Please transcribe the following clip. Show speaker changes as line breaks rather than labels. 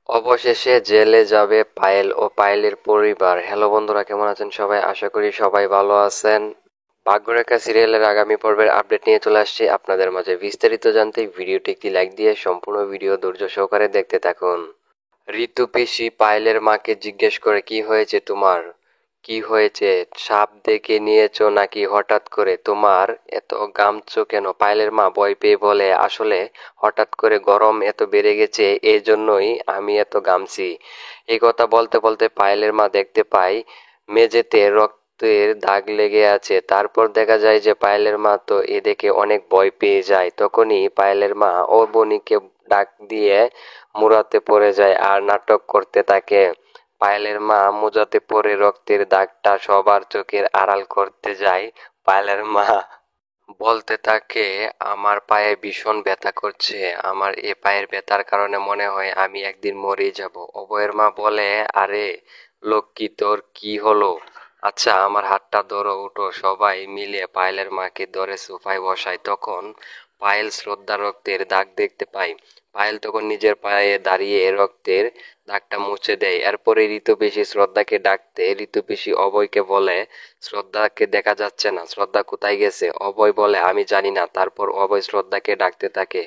অবশেষে জেলে যাবে পায়েল ও পায়েলের পরিবার। হ্যালো বন্ধুরা, কেমন আছেন সবাই? আশা করি সবাই ভালো আছেন। ভাগ্যরেখা সিরিয়ালের আগামী পর্বের আপডেট নিয়ে চলে আসছি আপনাদের মাঝে। বিস্তারিত জানতে ভিডিওটি একটি লাইক দিয়ে সম্পূর্ণ ভিডিও ধৈর্য সহকারে দেখতে থাকুন। ঋতু পিসি পায়েলের মাকে জিজ্ঞেস করে, কি হয়েছে তোমার? কি হয়েছে? সাপ দেখে নিয়েছো নাকি? হঠাৎ করে তোমার এত ঘামছো কেন? পায়েলের মা ভয় পেয়ে বলে, আসলে হঠাৎ করে গরম এত বেড়ে গেছে, এই জন্যই আমি এত ঘামছি। এই কথা বলতে বলতে পায়েলের মা দেখতে পায় মেঝেতে রক্তের দাগ লেগে আছে। তারপর দেখা যায় যে পায়েলের মা তো এ দেখে অনেক ভয় পেয়ে যায়। তখনই পায়েলের মা ও বনিকে ডাক দিয়ে মুরাতে পড়ে যায় আর নাটক করতে থাকে। পায়েলের মা মুজাতে পড়ে রক্তের দাগটা সবার চোখের আড়াল করতে যায়। পায়েলের মা বলতে থাকে, আমার পায়ে ভীষণ ব্যথা করছে। আমার এ পায়ের ব্যথার কারণে মনে হয় আমি একদিন মরেই যাব। অভয়ের মা বলে, আরে লক্ষ্মী, তোর কি হলো? আচ্ছা, আমার হাতটা ধরো, উঠো। সবাই মিলে পায়েলের মাকে ধরে সোফায় বসায়। তখন পায়েল শ্রদ্ধা রক্তের দাগ দেখতে পায়। পায়েল তখন নিজের পায়ে দাঁড়িয়ে রক্তের দাগটা মুছে দেয়। এরপরে ঋতুপিসি শ্রদ্ধাকে ডাকতে ঋতুপিসি অভয়কে বলে, শ্রদ্ধাকে দেখা যাচ্ছে না, শ্রদ্ধা কোথায় গেছে? অভয় বলে, আমি জানি না। তারপর অভয় শ্রদ্ধাকে ডাকতে থাকে।